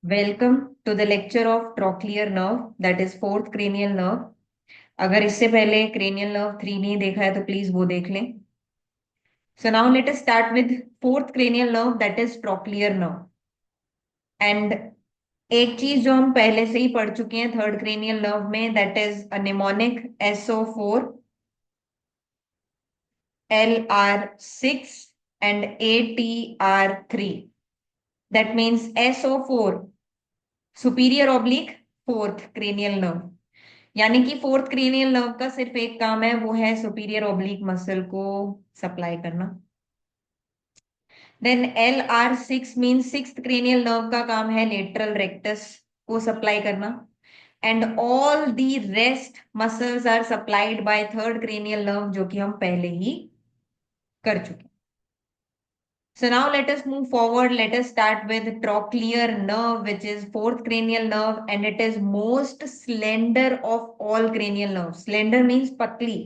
Welcome to the lecture of trochlear nerve that is fourth cranial nerve. अगर इससे पहले cranial nerve 3 नहीं देखा है तो प्लीज वो देख लें। So now let us start with fourth cranial nerve that is trochlear nerve. And एक चीज जो हम पहले से ही पढ़ चुके हैं थर्ड क्रेनियल नर्व में, that is a mnemonic SO4, LR6 and ATR3। That means SO4 superior oblique fourth cranial nerve, यानी कि फोर्थ क्रेनियल नर्व का सिर्फ एक काम है, वो है सुपीरियर ओब्लिक मसल को सप्लाई करना। Then LR6 mean sixth cranial nerve का काम है लेटरल रेक्टस को सप्लाई करना। And all the rest muscles are supplied by third cranial nerve, जो कि हम पहले ही कर चुके हैं। So now let us move forward. Let us start with trochlear nerve, which is fourth cranial nerve, and it is most slender of all cranial nerves. Slender means पतली,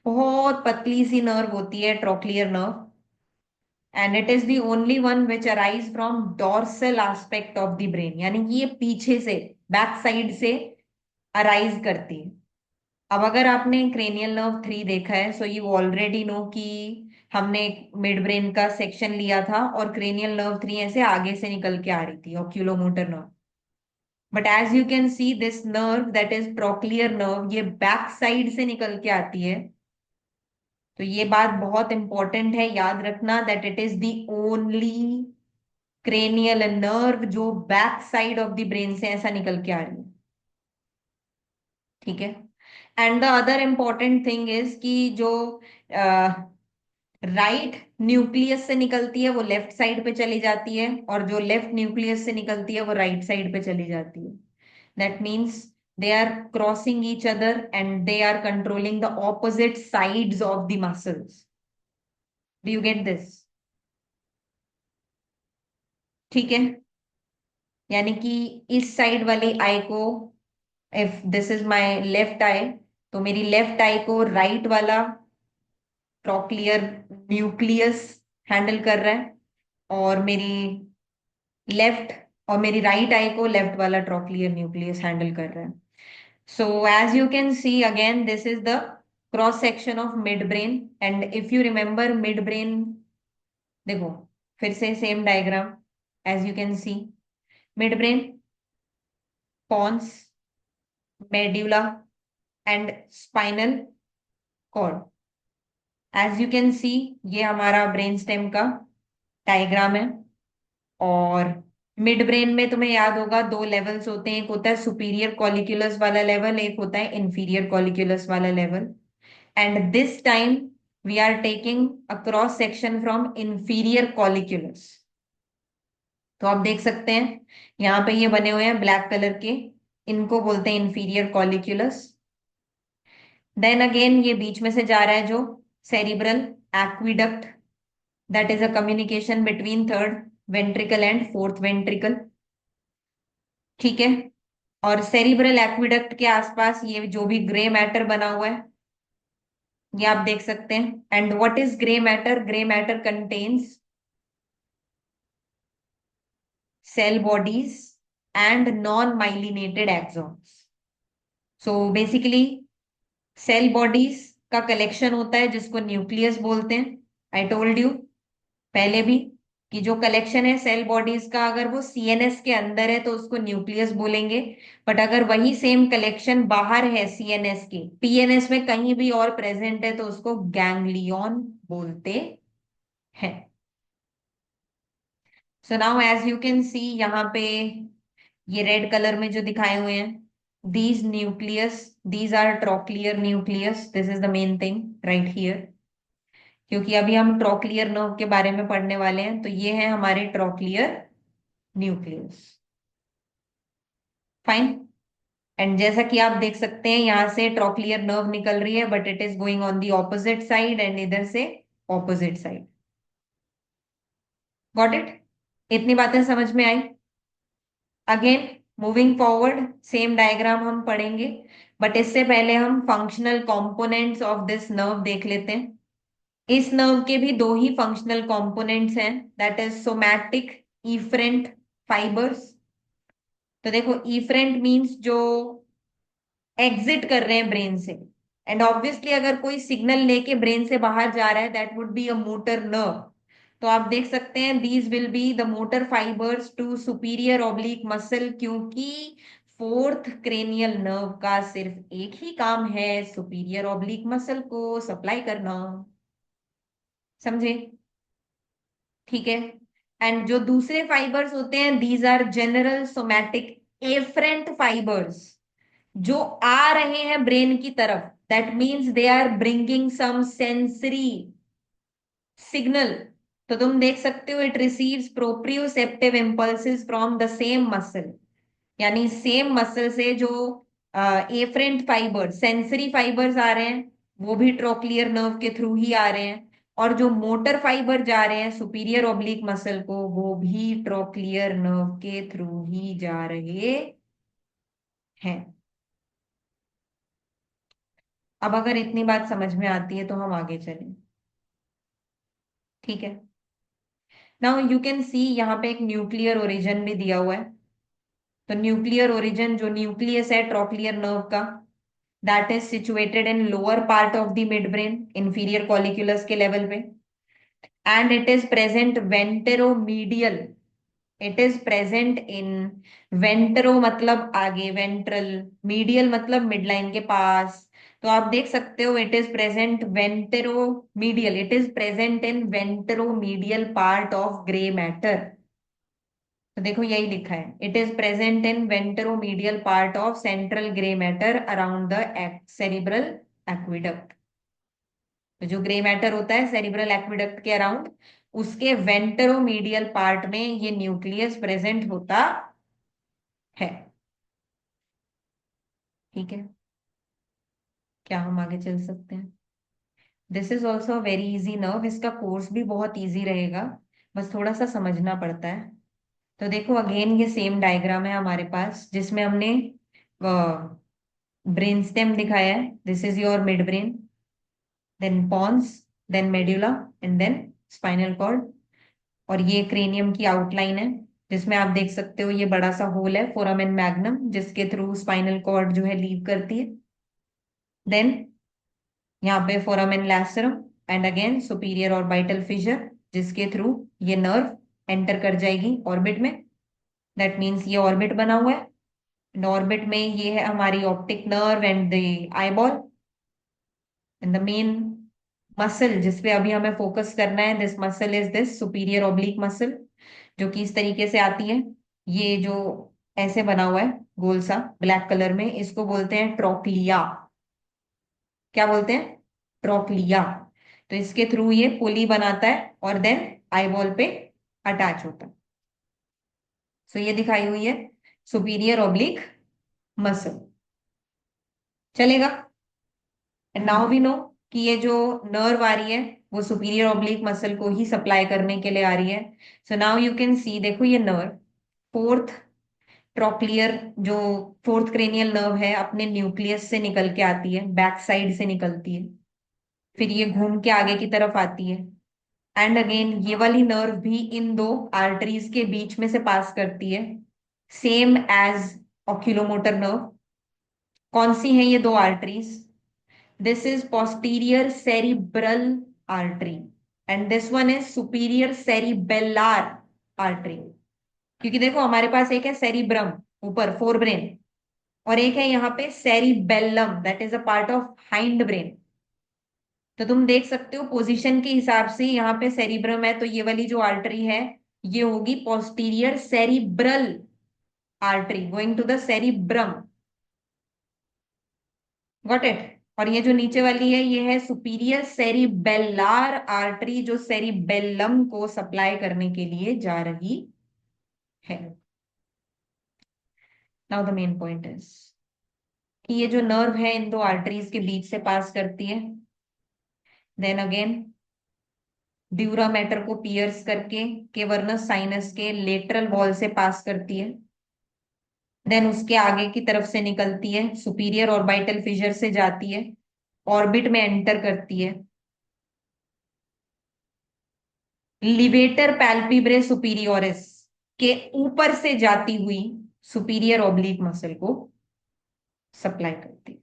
बहुत पतली सी nerve होती है trochlear nerve, and it is the only one which arise from dorsal aspect of the brain. यानी कि ये पीछे से, बैक साइड से अराइज करती है। अब अगर आपने क्रेनियल नर्व 3 देखा है, सो यू ऑलरेडी नो कि हमने मिड ब्रेन का सेक्शन लिया था और क्रेनियल नर्व 3 ऐसे आगे से निकल के आ रही थी, oculomotor nerve. But as you can see this nerve that is trochlear nerve, ये बैक साइड से निकल के आती है। तो ये बात बहुत इंपॉर्टेंट है, याद रखना that it is the only cranial nerve जो back side of the brain से ऐसा निकल के आ रही है। ठीक है। And the other important thing is कि जो राइट न्यूक्लियस से निकलती है वो लेफ्ट साइड पे चली जाती है, और जो लेफ्ट न्यूक्लियस से निकलती है वो राइट साइड पे चली जाती है। That means they are crossing each other and they are controlling the opposite sides of the muscles. Do you get this? ठीक है। यानी कि इस साइड वाली आई को, if this is my left eye, तो मेरी लेफ्ट आई को राइट वाला ट्रॉक्लियर न्यूक्लियस हैंडल कर रहा है, और मेरी लेफ्ट और मेरी राइट आई को लेफ्ट वाला ट्रॉक्लियर न्यूक्लियस हैंडल कर रहा है। So as you can see again this is the cross section of mid brain. And if you remember mid brain, देखो फिर से same diagram, as you can see mid brain, pons, medulla and spinal cord. As you can see ये हमारा brain stem का diagram है। और mid brain में तुम्हें याद होगा दो लेवल्स होते हैं, एक होता है सुपीरियर कॉलिक्यूलस वाला लेवल, एक होता है इंफीरियर कॉलिक्यूलस वाला level. And this time we are taking a cross section from inferior colliculus. तो आप देख सकते हैं यहाँ पे ये बने हुए हैं ब्लैक कलर के, इनको बोलते हैं इंफीरियर कॉलिक्यूलस। देन अगेन ये बीच में से जा रहा है जो cerebral aqueduct, that is a communication between third ventricle and fourth ventricle. ठीक है। और सेरिब्रल एक्विडक्ट के आसपास ये जो भी ग्रे मैटर बना हुआ है, ये आप देख सकते हैं। And what is grey matter? Grey matter contains cell bodies and non myelinated axons. So basically cell bodies का कलेक्शन होता है जिसको न्यूक्लियस बोलते हैं। आई टोल्ड यू पहले भी कि जो कलेक्शन है सेल बॉडीज का, अगर वो CNS के अंदर है तो उसको न्यूक्लियस बोलेंगे। बट अगर वही सेम कलेक्शन बाहर है CNS के, PNS में कहीं भी और प्रेजेंट है, तो उसको गैंग्लियन बोलते हैं। So now as you can see यहाँ पे ये रेड कलर में जो दिखाए हुए हैं, these nucleus, these are trochlear nucleus, this is the main thing right here. क्योंकि अभी हम ट्रॉक्लियर नर्व के बारे में पढ़ने वाले हैं, तो ये है हमारे ट्रॉक्लियर न्यूक्लियस। फाइन। एंड जैसा कि आप देख सकते हैं यहां से ट्रॉक्लियर नर्व निकल रही है, but it is going on the opposite side, and इधर से ऑपोजिट साइड। Got it? इतनी बातें समझ में आई? Again moving forward same diagram हम पढ़ेंगे, बट इससे पहले हम functional components of this nerve देख लेते हैं। इस नर्व के भी दो ही फंक्शनल कंपोनेंट्स हैं, that is somatic efferent fibres तो देखो इफरेंट मीन्स जो एग्जिट कर रहे हैं ब्रेन से, एंड ऑब्वियसली अगर कोई सिग्नल लेके ब्रेन से बाहर जा रहा है that would be a motor nerve. तो आप देख सकते हैं these will be the motor fibres to superior oblique muscle, क्योंकि फोर्थ क्रेनियल नर्व का सिर्फ एक ही काम है, सुपीरियर ऑब्लिक मसल को सप्लाई करना। समझे? ठीक है। एंड जो दूसरे फाइबर्स होते हैं these are general somatic efferent fibres, जो आ रहे हैं ब्रेन की तरफ, that means they are bringing some sensory signal. तो तुम देख सकते हो it receives proprioceptive impulses from the same muscle, यानी सेम मसल से जो एफरेंट फाइबर सेंसरी फाइबर्स आ रहे हैं वो भी ट्रोक्लियर नर्व के थ्रू ही आ रहे हैं, और जो मोटर फाइबर जा रहे हैं सुपीरियर ओब्लिक मसल को वो भी ट्रोक्लियर नर्व के थ्रू ही जा रहे हैं। अब अगर इतनी बात समझ में आती है तो हम आगे चलें। ठीक है। नाउ यू कैन सी यहाँ पे एक न्यूक्लियर ओरिजिन भी दिया हुआ है। तो न्यूक्लियर ओरिजिन जो न्यूक्लियस है ट्रोक्लियर नर्व का, that is situated in lower part of the mid brain, inferior colliculus के लेवल पे, and it is present ventromedial. It is present in ventro मतलब आगे, वेंट्रल, मीडियल मतलब मिडलाइन के पास। तो आप देख सकते हो it is present ventromedial, it is present in ventromedial part of grey matter. तो देखो यही लिखा है, it is present in ventromedial part of central grey matter around the cerebral aqueduct. तो जो ग्रे मैटर होता है सेरिब्रल एक्विडक्ट के अराउंड, उसके वेंट्रोमीडियल पार्ट में ये न्यूक्लियस प्रेजेंट होता है। ठीक है। क्या हम आगे चल सकते हैं? This is also very easy nerve, इसका कोर्स भी बहुत इजी रहेगा, बस थोड़ा सा समझना पड़ता है। तो देखो अगेन ये सेम डायग्राम है हमारे पास जिसमें हमने ब्रेन स्टेम दिखाया है, this is your mid brain, then pons, then medulla, and then spinal cord. और ये क्रेनियम की आउटलाइन है जिसमें आप देख सकते हो ये बड़ा सा होल है फोरामेन मैग्नम, जिसके थ्रू स्पाइनल कॉर्ड जो है लीव करती है। देन यहाँ पे foramen lacerum, and again superior orbital fissure, जिसके थ्रू ये नर्व एंटर कर जाएगी ऑर्बिट में। दैट मीन्स ये ऑर्बिट बना हुआ है, ऑर्बिट में ये है हमारी optic nerve and the eyeball, and the main muscle जिसपे अभी हमें फोकस करना है, this muscle is this superior oblique muscle, जो कि इस तरीके से आती है। ये जो ऐसे बना हुआ है गोल सा ब्लैक कलर में, इसको बोलते हैं ट्रोक्लिया। क्या बोलते हैं? ट्रोक्लिया। तो इसके थ्रू ये पुली बनाता है और देन आईबॉल पे अटैच होता है। सो ये दिखाई हुई है सुपीरियर ऑब्लिक मसल। चलेगा? एंड नाउ वी नो कि ये जो नर्व आ रही है वो सुपीरियर ऑब्लिक मसल को ही सप्लाई करने के लिए आ रही है। सो नाउ यू कैन सी, देखो ये नर्व फोर्थ ट्रोक्लियर जो फोर्थ क्रेनियल नर्व है अपने न्यूक्लियस से निकल के आती है, बैक साइड से निकलती है, फिर ये घूम के आगे की तरफ आती है, एंड अगेन ये वाली नर्व भी इन दो आर्टरीज के बीच में से पास करती है, सेम एज ऑक्यूलोमोटर नर्व। कौन सी है ये दो arteries? This is posterior cerebral artery and this one is superior cerebellar artery। क्योंकि देखो हमारे पास एक है सेरिब्रम ऊपर फोर ब्रेन, और एक है यहाँ पे cerebellum that is a part of hind brain. तो तुम देख सकते हो पोजीशन के हिसाब से यहाँ पे सेरिब्रम है तो ये वाली जो आर्टरी है ये होगी posterior cerebral artery going to the cerebrum. Got it? और ये जो नीचे वाली है ये है सुपीरियर सेरिबेलार आर्टरी, जो सेरिबेलम को सप्लाई करने के लिए जा रही है। Now the main point is कि ये जो नर्व है इन दो आर्टरीज के बीच से पास करती है, देन अगेन ड्यूरा मैटर को पियर्स करके केवर्नस साइनस के लेटरल वॉल से पास करती है, देन उसके आगे की तरफ से निकलती है, सुपीरियर ऑर्बिटल फिशर से जाती है, ऑर्बिट में एंटर करती है, लिवेटर पैल्पिब्रे सुपीरियोरिस के ऊपर से जाती हुई सुपीरियर ऑब्लिक मसल को सप्लाई करती है।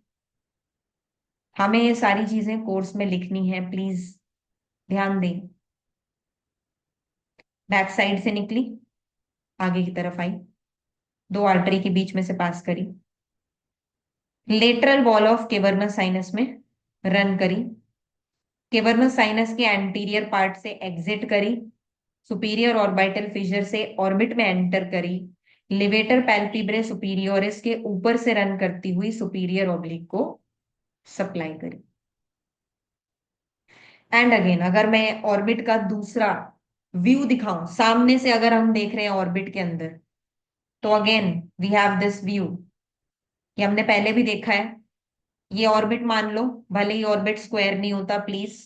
हमें ये सारी चीजें कोर्स में लिखनी है, प्लीज ध्यान दें। बैक साइड से निकली, आगे की तरफ आई, दो आर्टरी के बीच में से पास करी, lateral wall of cavernous sinus में रन करी, केवर्नस साइनस के एंटीरियर पार्ट से एग्जिट करी, सुपीरियर ऑर्बिटल फिशर से ऑर्बिट में एंटर करी, लिवेटर पैल्पिब्रे सुपीरियोरिस के ऊपर से रन करती हुई सुपीरियर ऑब्लिक को सप्लाई करी। एंड अगेन अगर मैं ऑर्बिट का दूसरा व्यू दिखाऊं, सामने से अगर हम देख रहे हैं ऑर्बिट के अंदर, तो again we have this view. ये हमने पहले भी देखा है। ये ऑर्बिट मान लो, भले ही ऑर्बिट स्क्वायर नहीं होता प्लीज,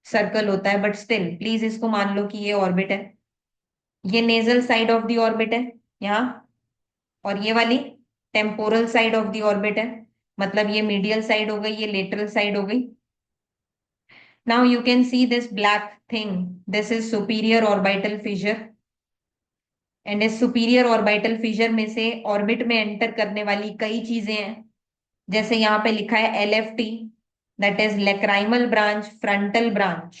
सर्कल होता है, बट स्टिल प्लीज इसको मान लो कि ये ऑर्बिट है। ये nasal side of the orbit है यहाँ, और ये वाली temporal side of the orbit है। मतलब ये मीडियल साइड हो गई, ये लेटरल साइड हो गई। Now you can see this black thing, this is superior orbital Fisher. And इस सुपीरियर ऑर्बिटल फिशर में से ऑर्बिट में एंटर करने वाली कई चीजें हैं, जैसे यहाँ पे लिखा है LFT, that is lacrimal branch, frontal branch.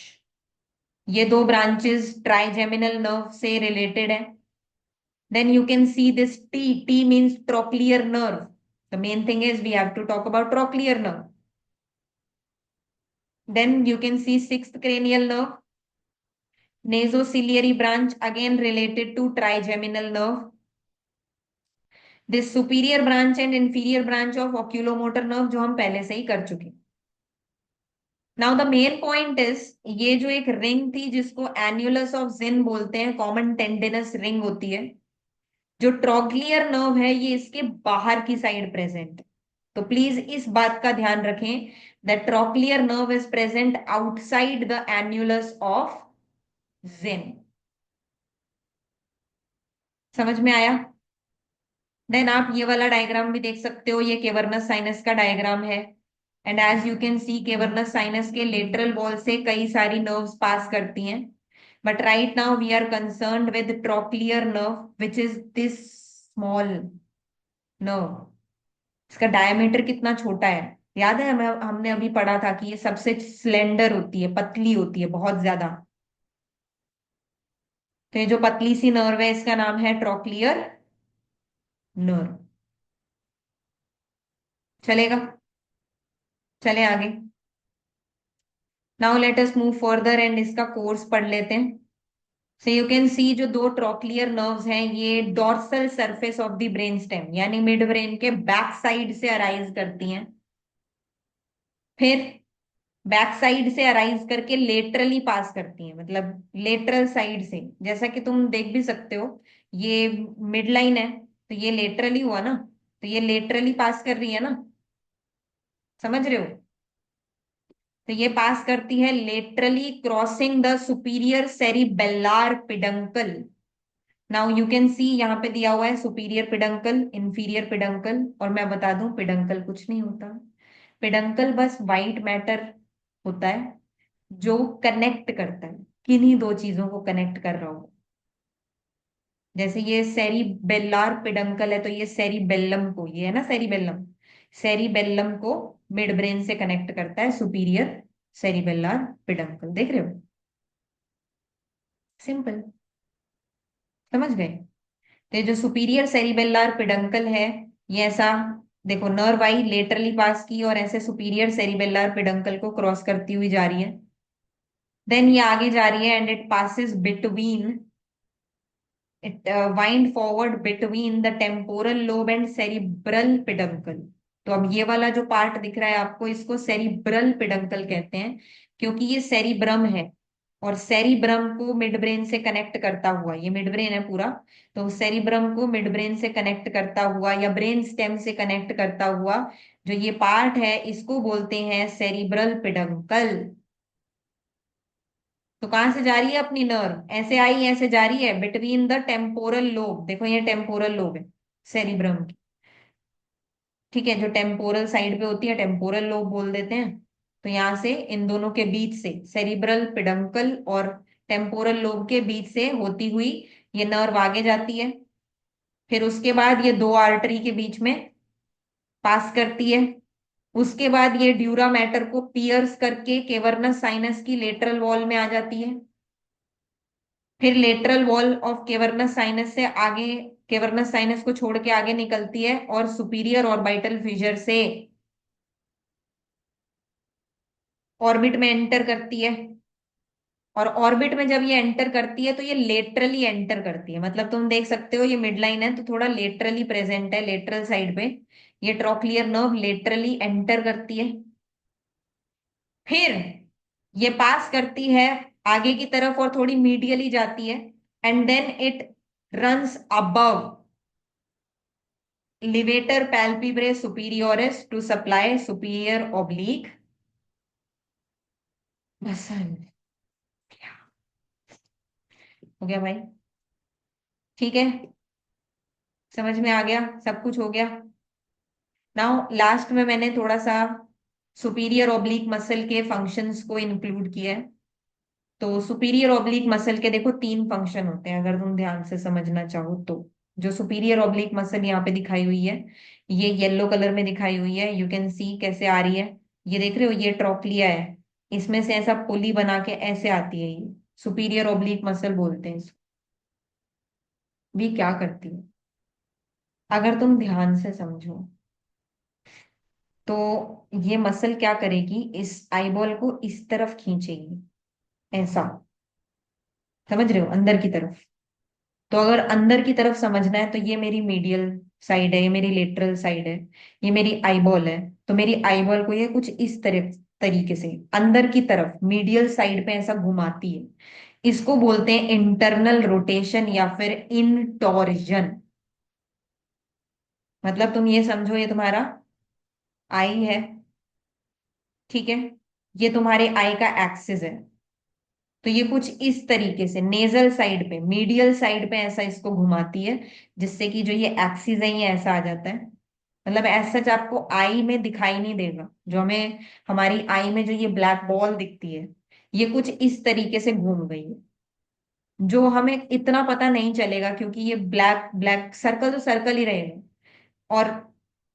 ये दो ब्रांचेस ट्राइजेमिनल नर्व से रिलेटेड है। Then you can see this T means trochlear nerve. The main thing is we have to talk about trochlear nerve. Then you can see sixth cranial nerve, nasociliary branch, again related to trigeminal nerve. This superior branch and inferior branch of oculomotor nerve जो हम पहले से ही कर चुके। Now the main point is, ये जो एक ring थी जिसको एन्युलस ऑफ जिन बोलते हैं, कॉमन टेंडिनस रिंग होती है, जो ट्रॉक्लियर नर्व है ये इसके बाहर की साइड प्रेजेंट है। तो प्लीज इस बात का ध्यान रखें that trochlear nerve is present outside the annulus of Zinn. समझ में आया? देन आप ये वाला डायग्राम भी देख सकते हो, ये केवर्नस साइनस का डायग्राम है। And as you can see cavernous sinus के लेटरल वॉल से कई सारी नर्व्स पास करती हैं, but right now we are concerned with trochlear nerve which is this small nerve. इसका डायमीटर कितना छोटा है, याद है हमें, हमने अभी पढ़ा था कि ये सबसे स्लेंडर होती है, पतली होती है बहुत ज्यादा। तो ये जो पतली सी नर्व है इसका नाम है ट्रॉक्लियर नर्व। चलेगा? चले आगे। Now let us move further and इसका कोर्स पढ़ लेते हैं। सो यू कैन सी जो दो ट्रॉक्लियर नर्व्स हैं ये dorsal surface of the brain stem यानी मिड ब्रेन के बैक साइड से अराइज करती हैं। फिर बैक साइड से अराइज करके लेटरली पास करती हैं, मतलब लेटरल साइड से, जैसा कि तुम देख भी सकते हो, ये मिड लाइन है तो ये लेटरली हुआ ना, तो ये लेटरली पास कर रही है ना, समझ रहे हो? तो ये पास करती है laterally crossing the superior cerebellar peduncle. Now you can see यहाँ पे दिया हुआ है सुपीरियर पिडंकल, इंफीरियर पिडंकल, और मैं बता दूं पिडंकल कुछ नहीं होता। पिडंकल बस वाइट मैटर होता है जो कनेक्ट करता है, किन्हीं दो चीजों को कनेक्ट कर रहा हो। जैसे ये सेरिबेल्लार पिडंकल है तो ये सेरिबेल्लम को, ये है ना सेरिबेल्लम, सेरिबेल्लम को मिड ब्रेन से कनेक्ट करता है सुपीरियर सेरिबेल्लार पिडंकल। देख रहे हो? सिंपल, समझ गए? तो ये जो सुपीरियर सेरिबेल्लार पिडंकल है, ये ऐसा देखो, नर्व आई लेटरली पास की और ऐसे सुपीरियर सेरिबेल्लार पिडंकल को क्रॉस करती हुई जा रही है। देन ये आगे जा रही है and it passes between, it wind forward between the temporal lobe and cerebral peduncle. तो अब ये वाला जो पार्ट दिख रहा है आपको, इसको सेरिब्रल पिडंकल कहते हैं, क्योंकि ये सेरिब्रम है और सेरिब्रम को मिड ब्रेन से कनेक्ट करता हुआ, ये मिड ब्रेन है पूरा, तो सेरिब्रम को मिड ब्रेन से कनेक्ट करता हुआ या ब्रेन स्टेम से कनेक्ट करता हुआ जो ये पार्ट है इसको बोलते हैं सेरिब्रल पिडंकल। तो कहां से जा रही है अपनी नर्व? ऐसे आई ऐसे जा रही है बिटवीन द टेम्पोरल लोब, देखो ये टेम्पोरल लोब है सेरिब्रम की, ठीक है, जो टेम्पोरल साइड पे होती है टेम्पोरल लोब बोल देते हैं। तो यहां से इन दोनों के बीच से, सेरिब्रल पिडंकल और टेम्पोरल लोब के बीच से होती हुई ये नर्व आगे जाती है। फिर उसके बाद ये दो आर्टरी के बीच में पास करती है। उसके बाद ये ड्यूरा मैटर को पियर्स करके केवर्नस साइनस की लेटरल वॉल में आ जाती है। फिर lateral wall of cavernous sinus से आगे, केवर्नस साइनस को छोड़ के आगे निकलती है और सुपीरियर ऑर्बिटल फिशर से ऑर्बिट में एंटर करती है। और ऑर्बिट में जब ये एंटर करती है तो ये लेटरली एंटर करती है, मतलब तुम देख सकते हो ये मिड लाइन है तो थोड़ा लेटरली प्रेजेंट है, लेटरल साइड पे ये ट्रोक्लियर नर्व लेटरली एंटर करती है। फिर ये पास करती है आगे की तरफ और थोड़ी मीडियली जाती है, and then it runs above levator palpebrae superioris to supply superior oblique muscle. हो गया भाई? ठीक है, समझ में आ गया, सब कुछ हो गया। नाउ लास्ट में मैंने थोड़ा सा सुपीरियर ऑब्लिक मसल के फंक्शंस को इंक्लूड किया है। तो सुपीरियर ऑब्लिक मसल के देखो तीन फंक्शन होते हैं, अगर तुम ध्यान से समझना चाहो तो। जो सुपीरियर ऑब्लिक मसल यहाँ पे दिखाई हुई है, ये येलो कलर में दिखाई हुई है, यू कैन सी कैसे आ रही है। ये देख रहे हो, ये ट्रोक्लिया है, इसमें से ऐसा पुली बना के ऐसे आती है, ये सुपीरियर ऑब्लिक मसल बोलते हैं इसको। भी क्या करती है अगर तुम ध्यान से समझो तो, ये मसल क्या करेगी, इस आईबॉल को इस तरफ खींचेगी, ऐसा, समझ रहे हो, अंदर की तरफ। तो अगर अंदर की तरफ समझना है तो ये मेरी मीडियल साइड है, ये मेरी लेटरल साइड है, ये मेरी आईबॉल है। तो मेरी आईबॉल को ये कुछ इस तरह तरीके से अंदर की तरफ मीडियल साइड पे ऐसा घुमाती है। इसको बोलते हैं इंटरनल रोटेशन या फिर इंटॉर्जन। मतलब तुम ये समझो, ये तुम्हारा आई है, ठीक है, ये तुम्हारे आई का एक्सिस है। तो ये कुछ इस तरीके से नेजल साइड पे, मीडियल साइड पे ऐसा इसको घुमाती है, जिससे कि जो ये एक्सिस है ये ऐसा आ जाता है। मतलब ऐसा सच आपको आई में दिखाई नहीं देगा, जो हमें हमारी आई में जो ये ब्लैक बॉल दिखती है, ये कुछ इस तरीके से घूम गई है। जो हमें इतना पता नहीं चलेगा क्योंकि ये ब्लैक ब्लैक सर्कल तो सर्कल ही रहेगा। और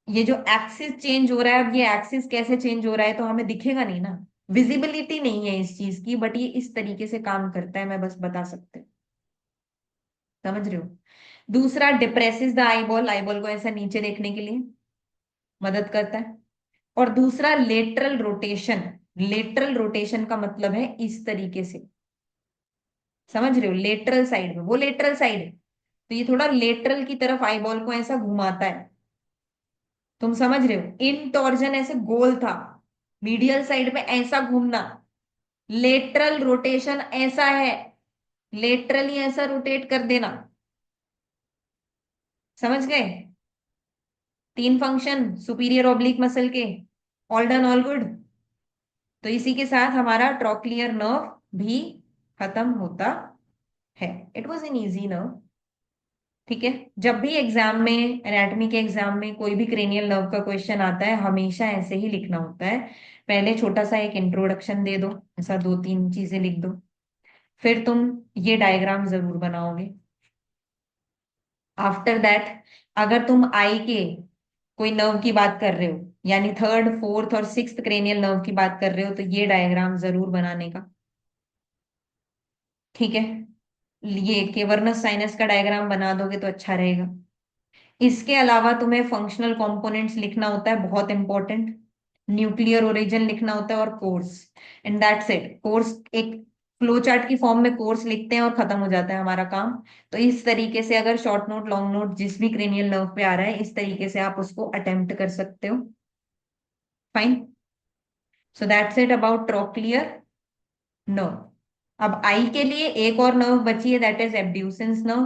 ये जो एक्सिस चेंज हो रहा है, अब ये एक्सिस कैसे चेंज हो रहा है तो हमें दिखेगा नहीं ना, विजिबिलिटी नहीं है इस चीज की, बट ये इस तरीके से काम करता है, मैं बस बता सकते, समझ रहे हो। दूसरा, डिप्रेसिस द आईबॉल, आईबॉल को ऐसा नीचे देखने के लिए मदद करता है। और दूसरा लेटरल रोटेशन, लेटरल रोटेशन का मतलब है इस तरीके से, समझ रहे हो, लेटरल साइड में, वो लेटरल साइड है तो ये थोड़ा लेटरल की तरफ आईबॉल को ऐसा घुमाता है। तुम समझ रहे हो, इन टॉर्जन ऐसे गोल था, मीडियल साइड में ऐसा घूमना, लेटरल रोटेशन ऐसा है, लेटरली ऐसा रोटेट कर देना। समझ गए? तीन फंक्शन सुपीरियर ऑब्लिक मसल के, ऑल डन ऑल गुड। तो इसी के साथ हमारा ट्रोक्लियर नर्व भी खत्म होता है। It was an easy nerve. ठीक है, जब भी एग्जाम में, एनाटॉमी के एग्जाम में कोई भी क्रेनियल नर्व का क्वेश्चन आता है, हमेशा ऐसे ही लिखना होता है। पहले छोटा सा एक इंट्रोडक्शन दे दो, ऐसा दो तीन चीजें लिख दो, फिर तुम ये डायग्राम जरूर बनाओगे। आफ्टर दैट, अगर तुम आई के कोई नर्व की बात कर रहे हो, यानी थर्ड फोर्थ और सिक्स्थ क्रेनियल नर्व की बात कर रहे हो, तो ये डायग्राम जरूर बनाने का। ठीक है, ये केवर्नस साइनस का डायग्राम बना दोगे तो अच्छा रहेगा। इसके अलावा तुम्हें फंक्शनल कंपोनेंट्स लिखना होता है, बहुत इंपॉर्टेंट। न्यूक्लियर ओरिजिन लिखना होता है और course, and that's it. Course एक फ्लो चार्ट की फॉर्म में कोर्स लिखते हैं और खत्म हो जाता है हमारा काम। तो इस तरीके से अगर शॉर्ट नोट लॉन्ग नोट जिस भी क्रेनियल नर्व पे आ रहा है, इस तरीके से आप उसको अटेम्प्ट कर सकते हो। Fine, so that's it about trochlear nerve. अब आई के लिए एक और नर्व बची है, that is abducens nerve,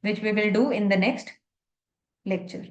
which we will do in the next lecture.